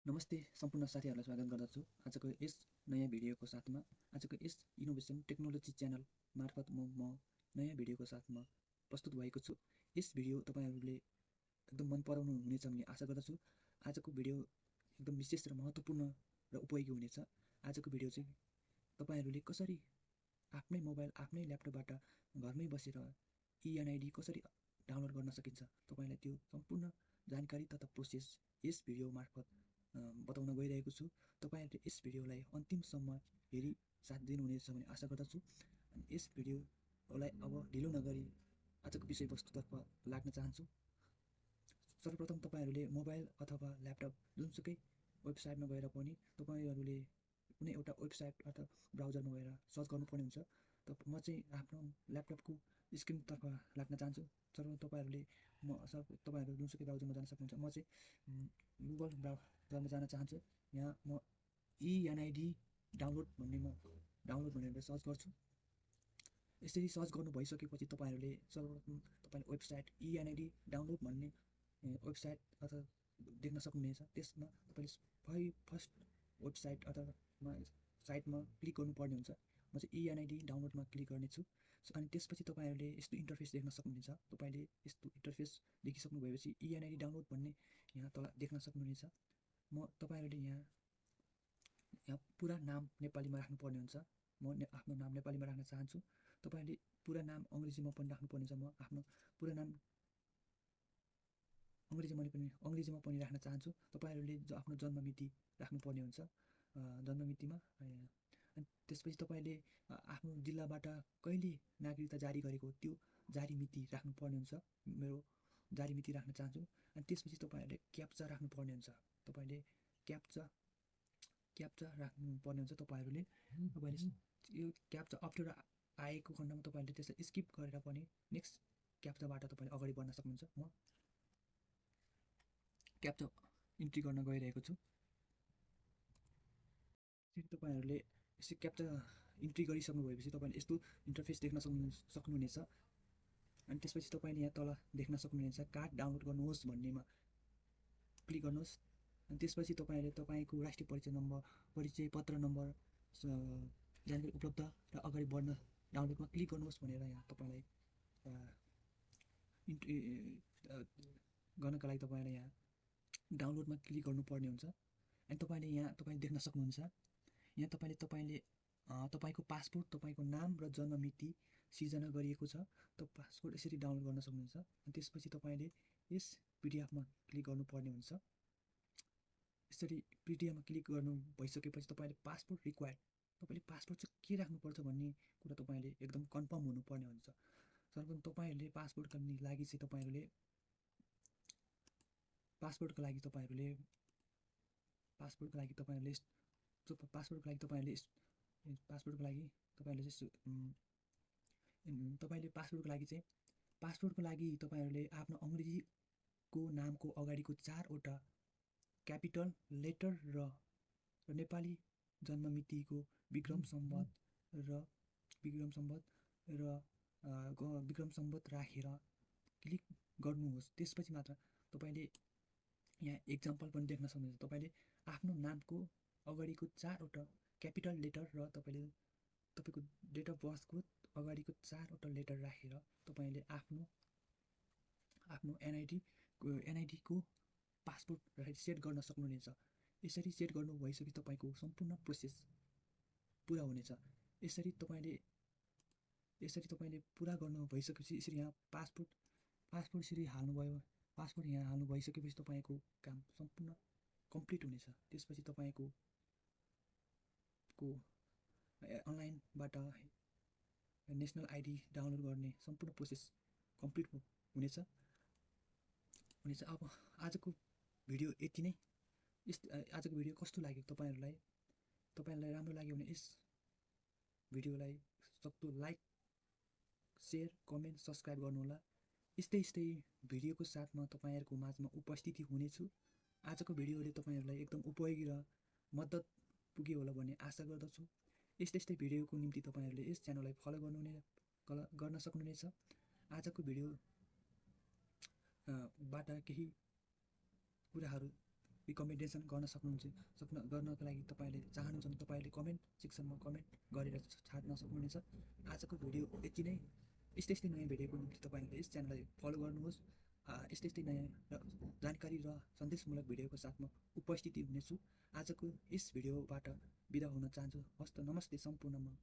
नमस्ते सम्पूर्ण साथीहरूलाई स्वागत गर्दछु। आजको यस नयाँ भिडियोको साथमा आजको यस इनोभेसन टेक्नोलोजी च्यानल मार्फत म नयाँ भिडियोको साथमा प्रस्तुत भएको छु। यस भिडियो तपाईँहरूले एकदम मन पराउनु हुनेछ भन्ने आशा गर्दछु। आजको भिडियो एकदम विशेष र महत्त्वपूर्ण र उपयोगी हुनेछ। आजको भिडियो चाहिँ तपाईँहरूले कसरी आफ्नै मोबाइल आफ्नै ल्यापटपबाट घरमै बसेर इएनआइडी कसरी डाउनलोड गर्न सकिन्छ, तपाईँलाई त्यो सम्पूर्ण जानकारी तथा प्रोसेस यस भिडियो मार्फत बताउन गइरहेको छु। तपाईँहरूले यस भिडियोलाई अन्तिमसम्म हेरी साथ दिनुहुनेछ भन्ने आशा गर्दछु। अनि यस भिडियोलाई अब ढिलो नगरी आजको विषयवस्तुतर्फ लाग्न चाहन्छु। सर्वप्रथम तपाईँहरूले मोबाइल अथवा ल्यापटप जुनसुकै वेबसाइटमा गएर पनि तपाईँहरूले कुनै एउटा वेबसाइट अथवा ब्राउजरमा गएर सर्च गर्नुपर्ने हुन्छ। म चाहिँ आफ्नो ल्यापटपको स्क्रिनतर्फ लाग्न चाहन्छु। सर्वप्रथम तपाईँहरू जुनसुकै ब्राउजरमा जान सक्नुहुन्छ। म चाहिँ गुगल ब्राउजरमा जान चाहन्छु। यहाँ म इएनआइडी डाउनलोड भनेर सर्च गर्छु। यसरी सर्च गर्नु भइसकेपछि तपाईँहरूले सर्वप्रथम तपाईँले वेबसाइट इएनआइडी डाउनलोड भन्ने वेबसाइट अथवा देख्न सक्नुहुनेछ। त्यसमा तपाईँले फर्स्ट वेबसाइट अथवा साइटमा क्लिक गर्नुपर्ने हुन्छ। म चाहिँ इएनआइडी डाउनलोडमा क्लिक गर्नेछु। अनि त्यसपछि तपाईँहरूले यस्तो इन्टरफेस देख्न सक्नुहुनेछ। तपाईँले यस्तो इन्टरफेस देखिसक्नु भएपछि इएनआइडी डाउनलोड भन्ने यहाँ तल देख्न सक्नुहुनेछ। तपाईँहरूले यहाँ पुरा नाम नेपालीमा राख्नुपर्ने हुन्छ। म आफ्नो नाम नेपालीमा राख्न चाहन्छु। तपाईँहरूले पुरा नाम अङ्ग्रेजीमा पनि राख्नुपर्ने हुन्छ। म आफ्नो पुरा नाम अङ्ग्रेजीमा पनि राख्न चाहन्छु। तपाईँहरूले आफ्नो जन्ममिति राख्नुपर्ने हुन्छ जन्ममितिमा। अनि त्यसपछि तपाईँले आफ्नो जिल्लाबाट कहिले नागरिकता जारी गरेको त्यो जारी मिति राख्नुपर्ने हुन्छ। मेरो जारी मिति राख्न चाहन्छु। अनि त्यसपछि तपाईँहरूले क्याप्चा राख्नुपर्ने हुन्छ। तपाईँले क्याप्चा राख्नुपर्ने हुन्छ। तपाईँले यो क्याप्चा अप्ठ्यारो आएको खण्डमा तपाईँहरूले त्यसलाई स्किप गरेर पनि नेक्स्ट क्याप्चाबाट तपाईँले अगाडि बढ्न सक्नुहुन्छ। म क्याप्चा इन्ट्री गर्न गइरहेको छु। तपाईँहरूले यसो क्याप्चा इन्ट्री गरिसक्नु भएपछि तपाईँले यस्तो इन्टरफेस देख्न सक्नुहुनेछ। अनि त्यसपछि तपाईँले यहाँ तल देख्न सक्नुहुनेछ कार्ड डाउनलोड गर्नुहोस् भन्नेमा क्लिक गर्नुहोस्। अनि त्यसपछि तपाईँले तपाईँको राष्ट्रिय परिचय पत्र नम्बर जानकारी उपलब्ध र अगाडि बढ्न डाउनलोडमा क्लिक गर्नुहोस् भनेर यहाँ तपाईँलाई इन्ट्री गर्नका लागि तपाईँलाई यहाँ डाउनलोडमा क्लिक गर्नुपर्ने हुन्छ। अनि तपाईँले देख्न सक्नुहुन्छ यहाँ तपाईँले तपाईँको पासपोर्ट, तपाईँको नाम र जन्ममिति सिर्जना गरिएको छ। पासपोर्ट यसरी डाउनलोड गर्न सक्नुहुन्छ। अनि त्यसपछि तपाईँले यस पिडिएफमा क्लिक गर्नुपर्ने हुन्छ। यसरी पिडिएफमा क्लिक गर्नु भइसकेपछि तपाईँले पासपोर्ट रिक्वायर्ड, तपाईँले पासपोर्ट चाहिँ के राख्नुपर्छ भन्ने कुरा तपाईँले एकदम कन्फर्म हुनुपर्ने हुन्छ। सर्वप्रथम तपाईँहरूले पासपोर्टको लागि तपाईँहरूले आफ्नो अङ्ग्रेजीको नामको अगाडिको 4वटा क्यापिटल लेटर र नेपाली जन्ममितिको विक्रम सम्वत राखेर क्लिक गर्नुहोस्। त्यसपछि मात्र तपाईँले यहाँ एक्जाम्पल पनि देख्न सक्नुहुन्छ। तपाईँले आफ्नो नामको अगाडिको 4वटा क्यापिटल लेटर र तपाईँको डेट अफ बर्थको अगाडिको 4वटा लेटर राखेर तपाईँले आफ्नो एनआइडीको पासपोर्ट सेट गर्न सक्नुहुनेछ। यसरी सेट गर्नु भइसकेपछि तपाईँको सम्पूर्ण प्रोसेस पुरा हुनेछ। यसरी तपाईँले पुरा गर्नु भइसकेपछि यसरी यहाँ पासपोर्ट यसरी हाल्नुभयो। पासपोर्ट यहाँ हाल्नु भइसकेपछि तपाईँको काम सम्पूर्ण कम्प्लिट हुनेछ। त्यसपछि तपाईँको अनलाइनबाट नेसनल आइडी डाउनलोड गर्ने सम्पूर्ण प्रोसेस कम्प्लिट हुनेछ। अब आजको भिडियो यति नै। आजको भिडियो कस्तो लाग्यो तपाईँलाई राम्रो लाग्यो भने यस भिडियोलाई सक्दो लाइक, सेयर, कमेन्ट, सब्सक्राइब गर्नुहोला। यस्तै भिडियोको साथमा तपाईँहरूको माझमा उपस्थिति हुनेछु। आजको भिडियोले तपाईँहरूलाई एकदम उपयोगी र मद्दत पुग्यो होला भन्ने आशा गर्दछु। यस्तै भिडियोको निम्ति तपाईँहरूले यस च्यानललाई फलो गर्न सक्नुहुनेछ। आजको भिडियोबाट केही कुराहरू रिकमेन्डेसन गर्नको लागि तपाईँले चाहनुहुन्छ भने तपाईँले कमेन्ट सेक्सनमा कमेन्ट गरेर छाड्न सक्नुहुनेछ। आजको भिडियो यति नै। यस्तै नयाँ भिडियोको निम्ति तपाईँले यस च्यानललाई फलो गर्नुहोस्। यस्तै नयाँ जानकारी र सन्देशमूलक भिडियोको साथमा उपस्थिति हुनेछु। आजको यस भिडियोबाट बिदा हुन चाहन्छु। हस्त नमस्ते सम्पूर्णमा।